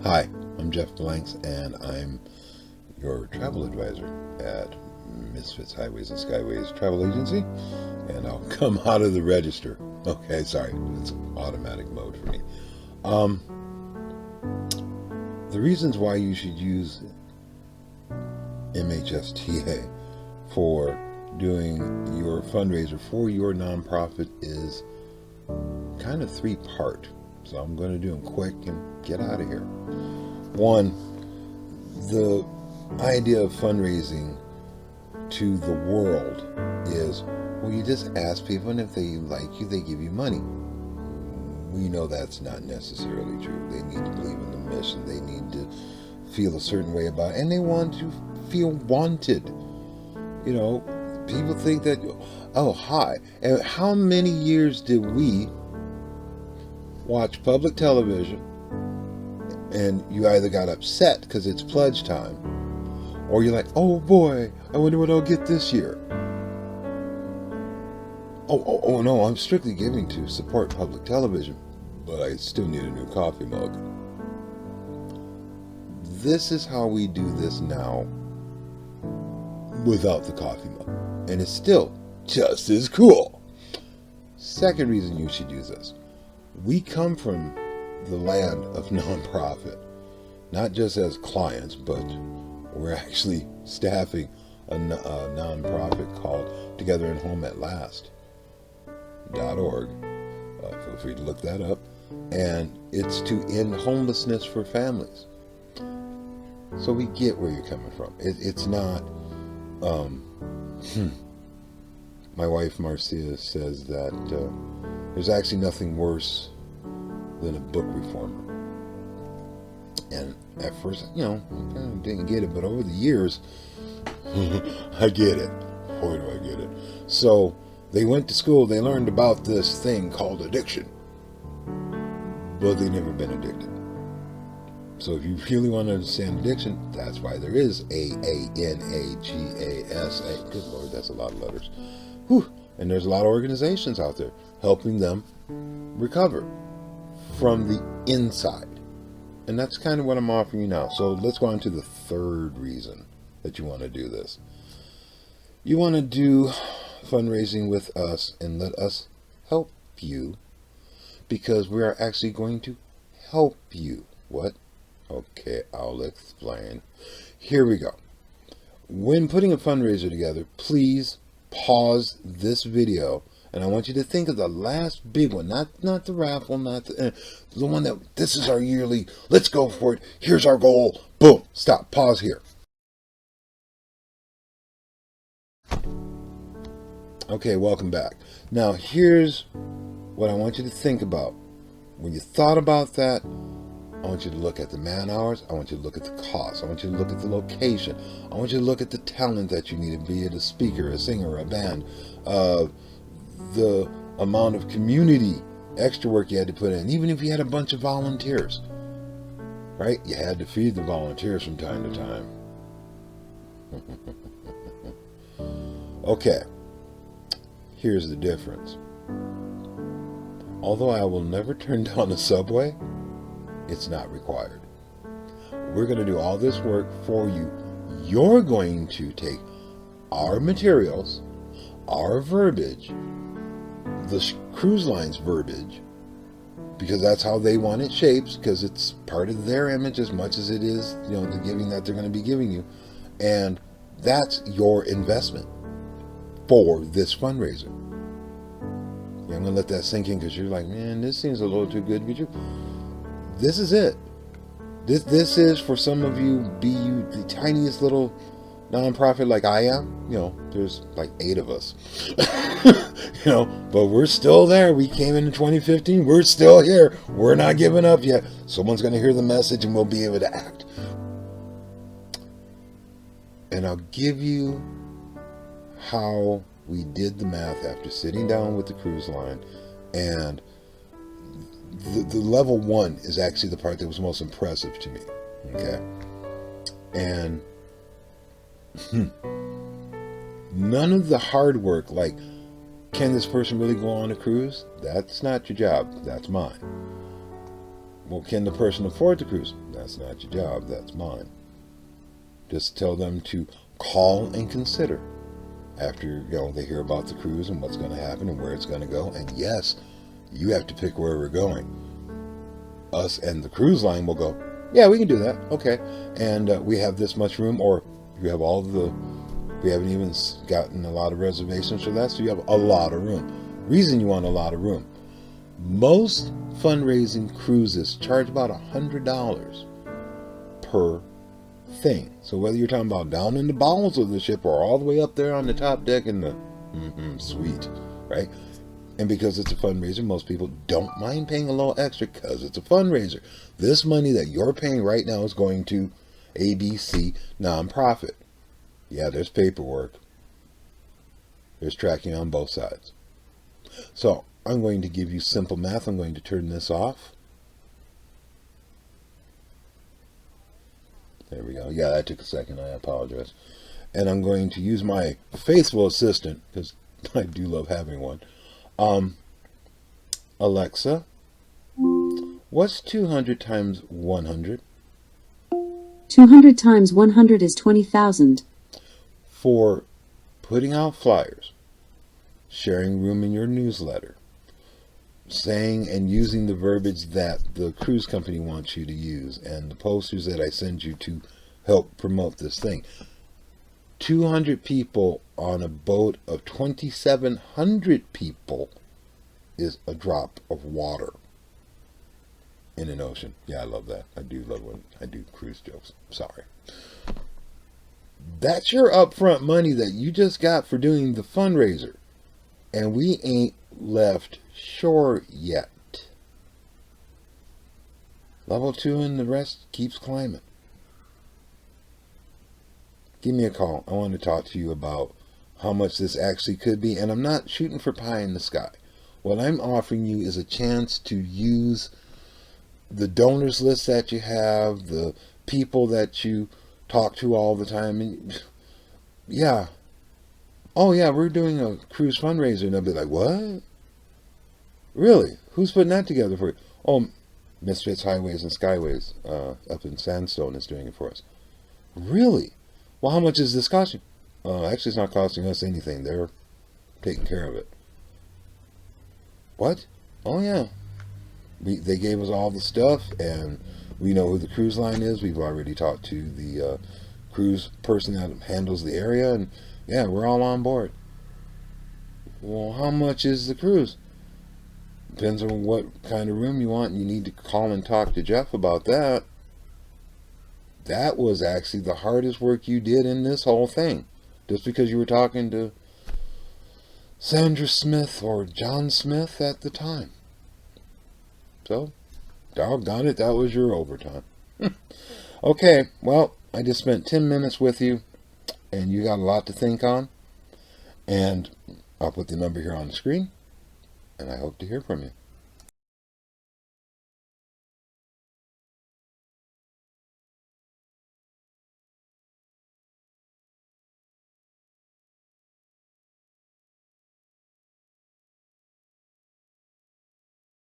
Hi, I'm Jeff Blanks, and I'm your travel advisor at Misfits Highways and Skyways Travel Agency, and I'll come out of the register. Okay, sorry, it's automatic mode for me. Um, the reasons why you should use MHSTA for doing your fundraiser for your nonprofit is kind of three-part. So I'm going to do them quick and get out of here. One, the idea of fundraising to the world is, well, you just ask people, and if they like you, they give you money. We know that's not necessarily true. They need to believe in the mission. They need to feel a certain way about it, and they want to feel wanted. You know, people think that, oh, hi. And how many years did we watch public television and you either got upset because it's pledge time, or you're like, oh boy, I wonder what I'll get this year. Oh no, I'm strictly giving to support public television, but I still need a new coffee mug. This is how we do this now without the coffee mug, and it's still just as cool. Second reason you should use this. We come from the land of nonprofit, not just as clients, but we're actually staffing a nonprofit called Together and Home at Last.org. Feel free to look that up. And it's to end homelessness for families. So we get where you're coming from. It's not... My wife Marcia says that there's actually nothing worse than a book reformer. And at first, I kind of didn't get it, but over the years, I get it. Boy, do I get it. So they went to school, they learned about this thing called addiction, but they've never been addicted. So if you really want to understand addiction, that's why there is AANAGASA. Good Lord, that's a lot of letters. Whew. And there's a lot of organizations out there helping them recover from the inside. And that's kind of what I'm offering you now. So let's go on to the third reason that you want to do this. You want to do fundraising with us and let us help you, because we are actually going to help you. What? Okay, I'll explain. Here we go. When putting a fundraiser together, please pause this video, and I want you to think of the last big one, not the raffle, not the one that, this is our yearly, let's go for it, here's our goal, boom, stop, pause here. Okay, welcome back. Now here's what I want you to think about. When you thought about that, I want you to look at the man hours. I want you to look at the cost. I want you to look at the location. I want you to look at the talent that you need, be it a speaker, a singer, a band, the amount of community extra work you had to put in. Even if you had a bunch of volunteers, right? You had to feed the volunteers from time to time. Okay, here's the difference. Although I will never turn down a Subway, it's not required. We're going to do all this work for you. You're going to take our materials, our verbiage, the cruise line's verbiage, because that's how they want it shaped, because it's part of their image as much as it is, the giving that they're going to be giving you. And that's your investment for this fundraiser. Yeah, I'm going to let that sink in, because you're like, man, this seems a little too good to be true. This is it. This is for some of you, be you the tiniest little nonprofit like I am. There's like 8 of us. But we're still there. We came in 2015. We're still here. We're not giving up yet. Someone's going to hear the message and we'll be able to act. And I'll give you how we did the math after sitting down with the cruise line, and the level 1 is actually the part that was most impressive to me. Okay. And none of the hard work, like, can this person really go on a cruise? That's not your job. That's mine. Well, can the person afford the cruise? That's not your job, that's mine. Just tell them to call and consider after they hear about the cruise and what's going to happen and where it's going to go. And yes, you have to pick where we're going. Us and the cruise line will go, yeah, we can do that. Okay. And we have this much room, or you have we haven't even gotten a lot of reservations for that, so you have a lot of room. Reason you want a lot of room. Most fundraising cruises charge about $100 per thing. So whether you're talking about down in the bowels of the ship or all the way up there on the top deck in the suite, right? And because it's a fundraiser, most people don't mind paying a little extra because it's a fundraiser. This money that you're paying right now is going to ABC nonprofit. Yeah, there's paperwork. There's tracking on both sides. So I'm going to give you simple math. I'm going to turn this off. There we go. Yeah, that took a second. I apologize. And I'm going to use my faithful assistant, because I do love having one. Alexa, what's 200 times 100? 200 times 100 is 20,000. For putting out flyers, sharing room in your newsletter, saying and using the verbiage that the cruise company wants you to use, and the posters that I send you to help promote this thing. 200 people on a boat of 2,700 people is a drop of water in an ocean. Yeah, I love that. I do love when I do cruise jokes. Sorry. That's your upfront money that you just got for doing the fundraiser. And we ain't left shore yet. Level 2 and the rest keeps climbing. Give me a call. I want to talk to you about how much this actually could be. And I'm not shooting for pie in the sky. What I'm offering you is a chance to use the donors list that you have, the people that you talk to all the time. And yeah. Oh yeah, we're doing a cruise fundraiser. And they'll be like, what? Really? Who's putting that together for you? Oh, Misfits Highways and Skyways up in Sandstone is doing it for us. Really? Well, how much is this costing? Actually, it's not costing us anything. They're taking care of it. What? Oh, yeah. They gave us all the stuff, and we know who the cruise line is. We've already talked to the cruise person that handles the area, and yeah, we're all on board. Well, how much is the cruise? Depends on what kind of room you want. You need to call and talk to Jeff about that. That was actually the hardest work you did in this whole thing. Just because you were talking to Sandra Smith or John Smith at the time. So, doggone it, that was your overtime. Okay, well, I just spent 10 minutes with you, and you got a lot to think on. And I'll put the number here on the screen, and I hope to hear from you.